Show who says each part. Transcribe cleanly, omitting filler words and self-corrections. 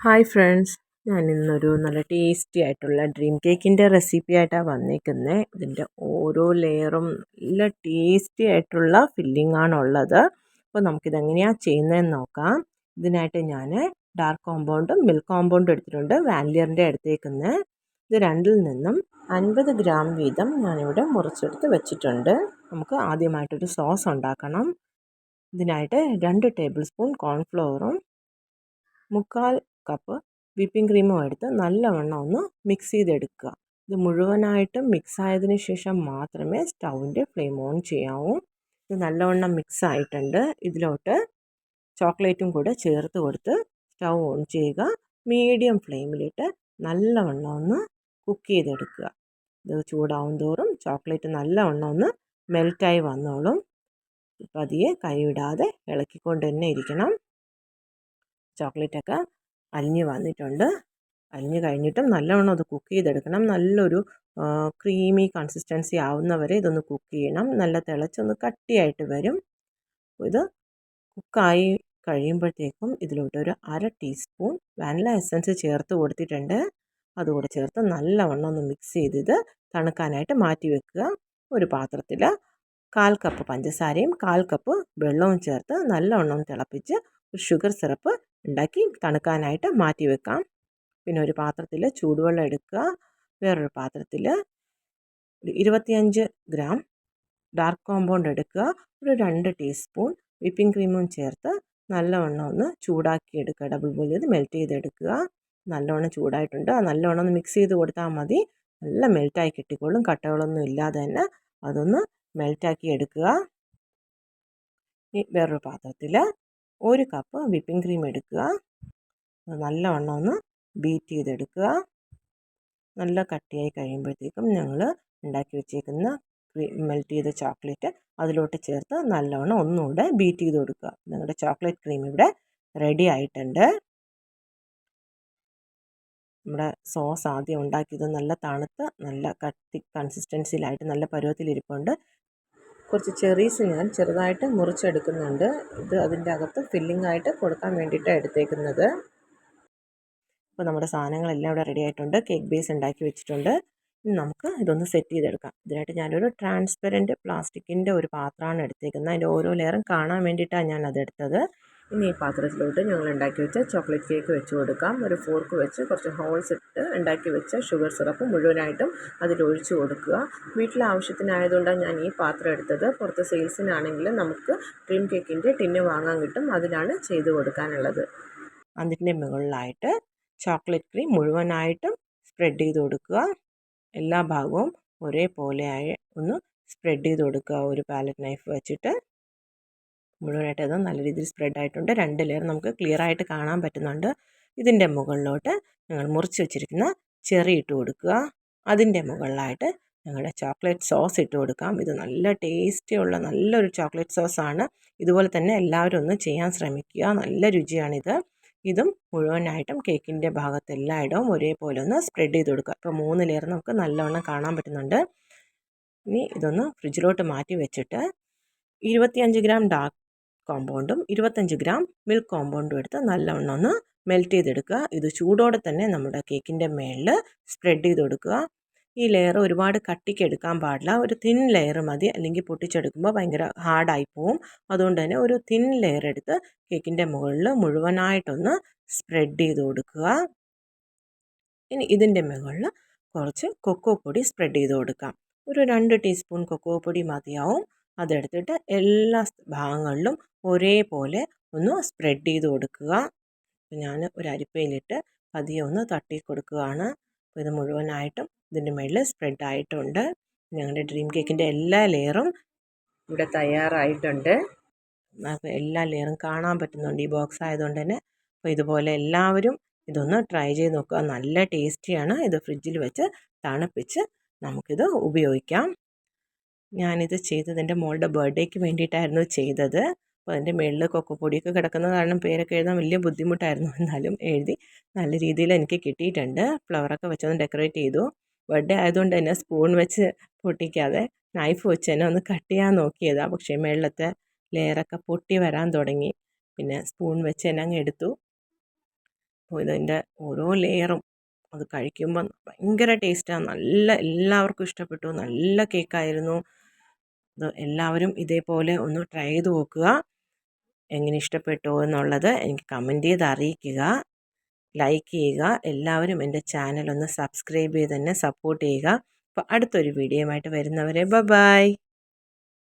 Speaker 1: Hi friends, ഞാൻ ഇന്നൊരു നല്ല ടേസ്റ്റി ആയിട്ടുള്ള ഡ്രീം കേക്കിൻ്റെ റെസിപ്പി ആയിട്ടാണ് വന്നിരിക്കുന്നത്. ഇതിൻ്റെ ഓരോ ലെയറും നല്ല ടേസ്റ്റി ആയിട്ടുള്ള ഫില്ലിംഗ് ആണുള്ളത്. അപ്പോൾ നമുക്കിതെങ്ങനെയാണ് ചെയ്യുന്നതെന്ന് നോക്കാം. ഇതിനായിട്ട് ഞാൻ ഡാർക്ക് കോമ്പൗണ്ടും മിൽക്ക് കോമ്പൗണ്ടും എടുത്തിട്ടുണ്ട്. വാനിലറിൻ്റെ എടുത്തേക്കുന്നത്. ഇത് രണ്ടിൽ നിന്നും 50 ഗ്രാം വീതം ഞാനിവിടെ മുറിച്ചെടുത്ത് വെച്ചിട്ടുണ്ട്. നമുക്ക് ആദ്യമായിട്ടൊരു സോസ് ഉണ്ടാക്കണം. ഇതിനായിട്ട് 2 ടേബിൾ സ്പൂൺ കോൺഫ്ലവറും 3/4 കപ്പ് വിപ്പിംഗ് ക്രീമും എടുത്ത് നല്ലവണ്ണം ഒന്ന് മിക്സ് ചെയ്തെടുക്കുക. ഇത് മുഴുവനായിട്ടും മിക്സ് ആയതിനു ശേഷം മാത്രമേ സ്റ്റൗവിൻ്റെ ഫ്ലെയിം ഓൺ ചെയ്യാവൂ. ഇത് നല്ലവണ്ണം മിക്സ് ആയിട്ടുണ്ട്. ഇതിലോട്ട് ചോക്ലേറ്റും കൂടെ ചേർത്ത് കൊടുത്ത് സ്റ്റൗ ഓൺ ചെയ്യുക. മീഡിയം ഫ്ലെയിമിലിട്ട് നല്ലവണ്ണം ഒന്ന് കുക്ക് ചെയ്തെടുക്കുക. ഇത് ചൂടാവും തോറും ചോക്ലേറ്റ് നല്ലവണ്ണം ഒന്ന് മെൽറ്റായി വന്നോളും. പതിയെ കൈവിടാതെ ഇളക്കിക്കൊണ്ട് തന്നെ ഇരിക്കണം. ചോക്ലേറ്റൊക്കെ അലിഞ്ഞ് വന്നിട്ടുണ്ട്. അലിഞ്ഞ് കഴിഞ്ഞിട്ടും നല്ലവണ്ണം അത് കുക്ക് ചെയ്തെടുക്കണം. നല്ലൊരു ക്രീമി കൺസിസ്റ്റൻസി ആവുന്നവരെ ഇതൊന്ന് കുക്ക് ചെയ്യണം. നല്ല തിളച്ചൊന്ന് കട്ടിയായിട്ട് വരും. ഇത് കുക്കായി കഴിയുമ്പോഴത്തേക്കും ഇതിലോട്ടൊരു 1/2 ടീസ്പൂൺ വാനില എസൻസ് ചേർത്ത് കൊടുത്തിട്ടുണ്ട്. അതുകൂടെ ചേർത്ത് നല്ലവണ്ണം ഒന്ന് മിക്സ് ചെയ്ത് ഇത് തണുക്കാനായിട്ട് മാറ്റി വെക്കുക. ഒരു പാത്രത്തിൽ 1/4 കപ്പ് പഞ്ചസാരയും 1/4 കപ്പ് വെള്ളവും ചേർത്ത് നല്ലവണ്ണം തിളപ്പിച്ച് ഒരു ഷുഗർ സിറപ്പ് ഉണ്ടാക്കി തണുക്കാനായിട്ട് മാറ്റി വെക്കാം. പിന്നെ ഒരു പാത്രത്തിൽ ചൂടുവെള്ളം എടുക്കുക. വേറൊരു പാത്രത്തിൽ 25 ഗ്രാം ഡാർക്ക് കോമ്പൗണ്ട് എടുക്കുക. ഒരു 2 ടീസ്പൂൺ വിപ്പിംഗ് ക്രീമും ചേർത്ത് നല്ലവണ്ണം ഒന്ന് ചൂടാക്കി എടുക്കുക. ഡബിൾ ബോയിൽ ചെയ്ത് മെൽറ്റ് ചെയ്തെടുക്കുക. നല്ലവണ്ണം ചൂടായിട്ടുണ്ട്. നല്ലവണ്ണം ഒന്ന് മിക്സ് ചെയ്ത് കൊടുത്താൽ മതി. നല്ല മെൽറ്റായി കിട്ടിക്കോളും. കട്ടകളൊന്നും ഇല്ലാതെ തന്നെ അതൊന്ന് മെൽറ്റാക്കി എടുക്കുക. വേറൊരു പാത്രത്തിൽ 1 കപ്പ് വിപ്പിംഗ് ക്രീം എടുക്കുക. നല്ലവണ്ണം ഒന്ന് ബീറ്റ് ചെയ്തെടുക്കുക. നല്ല കട്ടിയായി കഴിയുമ്പോഴത്തേക്കും ഞങ്ങൾ ഉണ്ടാക്കി വെച്ചേക്കുന്ന മെൽറ്റ് ചെയ്ത ചോക്ലേറ്റ് അതിലോട്ട് ചേർത്ത് നല്ലവണ്ണം ഒന്നുകൂടെ ബീറ്റ് ചെയ്ത് കൊടുക്കുക. നിങ്ങളുടെ ചോക്ലേറ്റ് ക്രീം ഇവിടെ റെഡി ആയിട്ടുണ്ട്. നമ്മുടെ സോസ് ആദ്യം ഉണ്ടാക്കിയത് നല്ല തണുത്ത് നല്ല കട്ടി കൺസിസ്റ്റൻസിയിലായിട്ട് നല്ല പരുവത്തിലിരിപ്പുണ്ട്. കുറച്ച് ചെറീസ് ഞാൻ ചെറുതായിട്ട് മുറിച്ചെടുക്കുന്നുണ്ട്. ഇത് അതിൻ്റെ അകത്ത് ഫില്ലിംഗ് ആയിട്ട് കൊടുക്കാൻ വേണ്ടിയിട്ടാണ് എടുത്തേക്കുന്നത്. അപ്പോൾ നമ്മുടെ സാധനങ്ങളെല്ലാം ഇവിടെ റെഡി ആയിട്ടുണ്ട്. കേക്ക് ബേസ് ഉണ്ടാക്കി വെച്ചിട്ടുണ്ട്. ഇനി നമുക്ക് ഇതൊന്ന് സെറ്റ് ചെയ്തെടുക്കാം. ഇതിനായിട്ട് ഞാനൊരു ട്രാൻസ്പെറൻറ്റ് പ്ലാസ്റ്റിക്കിൻ്റെ ഒരു പാത്രമാണ് എടുത്തേക്കുന്നത്. അതിൻ്റെ ഓരോ ലെയറും കാണാൻ വേണ്ടിയിട്ടാണ് ഞാൻ അതെടുത്തത്. ഇനി ഈ പാത്രത്തിലോട്ട് ഞങ്ങൾ ഉണ്ടാക്കി വെച്ച ചോക്ലേറ്റ് കേക്ക് വെച്ച് കൊടുക്കാം. ഒരു ഫോർക്ക് വെച്ച് കുറച്ച് ഹോൾസ് ഇട്ട് ഉണ്ടാക്കി വെച്ച ഷുഗർ സിറപ്പ് മുഴുവനായിട്ടും അതിലൊഴിച്ച് കൊടുക്കുക. വീട്ടിലെ ആവശ്യത്തിനായതുകൊണ്ടാണ് ഞാൻ ഈ പാത്രം എടുത്തത്. പുറത്ത് സെയിൽസിനാണെങ്കിൽ നമുക്ക് ക്രീം കേക്കിൻ്റെ ടിന്ന് വാങ്ങാൻ കിട്ടും. അതിലാണ് ചെയ്ത് കൊടുക്കാനുള്ളത്. അതിൻ്റെ മുകളിലായിട്ട് ചോക്ലേറ്റ് ക്രീം മുഴുവനായിട്ടും സ്പ്രെഡ് ചെയ്ത് കൊടുക്കുക. എല്ലാ ഭാഗവും ഒരേപോലെ ഒന്ന് സ്പ്രെഡ് ചെയ്ത് കൊടുക്കുക. ഒരു പാലറ്റ് നൈഫ് വെച്ചിട്ട് മുഴുവനായിട്ട് അത് നല്ല രീതിയിൽ സ്പ്രെഡ് ആയിട്ടുണ്ട്. 2 ലെയർ നമുക്ക് ക്ലിയർ ആയിട്ട് കാണാൻ പറ്റുന്നുണ്ട്. ഇതിൻ്റെ മുകളിലോട്ട് ഞങ്ങൾ മുറിച്ച് വെച്ചിരിക്കുന്ന ചെറി ഇട്ട് കൊടുക്കുക. അതിൻ്റെ മുകളിലായിട്ട് ഞങ്ങളുടെ ചോക്ലേറ്റ് സോസ് ഇട്ട് കൊടുക്കാം. ഇത് നല്ല ടേസ്റ്റിയുള്ള നല്ലൊരു ചോക്ലേറ്റ് സോസാണ്. ഇതുപോലെ തന്നെ എല്ലാവരും ഒന്ന് ചെയ്യാൻ ശ്രമിക്കുക. നല്ല രുചിയാണിത്. ഇതും മുഴുവനായിട്ടും കേക്കിൻ്റെ ഭാഗത്ത് എല്ലായിടവും ഒരേപോലെ ഒന്ന് സ്പ്രെഡ് ചെയ്ത് കൊടുക്കുക. ഇപ്പോൾ 3 ലെയർ നമുക്ക് നല്ലവണ്ണം കാണാൻ പറ്റുന്നുണ്ട്. ഇനി ഇതൊന്ന് ഫ്രിഡ്ജിലോട്ട് മാറ്റി വെച്ചിട്ട് 25 ഗ്രാം ഡാർക്ക് കോമ്പൗണ്ടും 25 ഗ്രാം മിൽക്ക് കോമ്പൗണ്ടും എടുത്ത് നല്ലവണ്ണം ഒന്ന് മെൽറ്റ് ചെയ്തെടുക്കുക. ഇത് ചൂടോടെ തന്നെ നമ്മുടെ കേക്കിൻ്റെ മേളിൽ സ്പ്രെഡ് ചെയ്ത് കൊടുക്കുക. ഈ ലെയർ ഒരുപാട് കട്ടിക്ക് എടുക്കാൻ പാടില്ല. ഒരു തിൻ ലെയർ മതി. അല്ലെങ്കിൽ പൊട്ടിച്ചെടുക്കുമ്പോൾ ഭയങ്കര ഹാർഡായി പോവും. അതുകൊണ്ട് തന്നെ ഒരു തിൻ ലെയർ എടുത്ത് കേക്കിൻ്റെ മുകളിൽ മുഴുവനായിട്ടൊന്ന് സ്പ്രെഡ് ചെയ്ത് കൊടുക്കുക. ഇനി ഇതിൻ്റെ മുകളിൽ കുറച്ച് കൊക്കോ പൊടി സ്പ്രെഡ് ചെയ്ത് കൊടുക്കാം. ഒരു 2 ടീസ്പൂൺ കൊക്കോ പൊടി മതിയാവും. അതെടുത്തിട്ട് എല്ലാ ഭാഗങ്ങളിലും ഒരേപോലെ ഒന്ന് സ്പ്രെഡ് ചെയ്ത് കൊടുക്കുക. ഞാൻ ഒരു അരിപ്പയിലിട്ട് പതിയെ ഒന്ന് തട്ടി കൊടുക്കുകയാണ്. അപ്പോൾ ഇത് മുഴുവനായിട്ടും ഇതിൻ്റെ മുകളിൽ സ്പ്രെഡ് ആയിട്ടുണ്ട്. ഞങ്ങളുടെ ഡ്രീം കേക്കിൻ്റെ എല്ലാ ലെയറും ഇവിടെ തയ്യാറായിട്ടുണ്ട്. അപ്പോൾ എല്ലാ ലെയറും കാണാൻ പറ്റുന്നുണ്ട് ഈ ബോക്സ് ആയതുകൊണ്ട് തന്നെ. അപ്പോൾ ഇതുപോലെ എല്ലാവരും ഇതൊന്ന് ട്രൈ ചെയ്ത് നോക്കുക. നല്ല ടേസ്റ്റിയാണ്. ഇത് ഫ്രിഡ്ജിൽ വെച്ച് തണുപ്പിച്ച് നമുക്കിത് ഉപയോഗിക്കാം. ഞാനിത് ചെയ്തത് എൻ്റെ മോളുടെ ബർത്ത്ഡേക്ക് വേണ്ടിയിട്ടായിരുന്നു ചെയ്തത്. അപ്പോൾ അതിൻ്റെ മുകളിൽ കൊക്കോ പൊടിയൊക്കെ കിടക്കുന്ന കാരണം പേരൊക്കെ എഴുതാൻ വലിയ ബുദ്ധിമുട്ടായിരുന്നു. എന്നാലും എഴുതി നല്ല രീതിയിൽ എനിക്ക് കിട്ടിയിട്ടുണ്ട്. ഫ്ലവറൊക്കെ വെച്ചൊന്ന് ഡെക്കറേറ്റ് ചെയ്തു. ബർത്ത്ഡേ ആയതുകൊണ്ട് തന്നെ സ്പൂൺ വെച്ച് പൊട്ടിക്കാതെ നൈഫ് വെച്ച് തന്നെ ഒന്ന് കട്ട് ചെയ്യാൻ നോക്കിയതാണ്. പക്ഷേ മുകളിലത്തെ ലെയറൊക്കെ പൊട്ടി വരാൻ തുടങ്ങി. പിന്നെ സ്പൂൺ വെച്ച് തന്നെ അങ്ങ് എടുത്തു. അപ്പോൾ ഇതിൻ്റെ ഓരോ ലെയറും അത് കഴിക്കുമ്പോൾ ഭയങ്കര ടേസ്റ്റാണ്. എല്ലാവർക്കും ഇഷ്ടപ്പെട്ടു. നല്ല കേക്കായിരുന്നു. അത് എല്ലാവരും ഇതേപോലെ ഒന്ന് ട്രൈ ചെയ്ത് നോക്കുക. എങ്ങനെ ഇഷ്ടപ്പെട്ടു എന്നുള്ളത് എനിക്ക് കമൻറ്റ് ചെയ്ത് അറിയിക്കുക. ലൈക്ക് ചെയ്യുക. എല്ലാവരും എൻ്റെ ചാനൽ ഒന്ന് സബ്സ്ക്രൈബ് ചെയ്ത് തന്നെ സപ്പോർട്ട് ചെയ്യുക. അപ്പോൾ അടുത്തൊരു വീഡിയോയുമായിട്ട് വരുന്നവരെ ബൈ.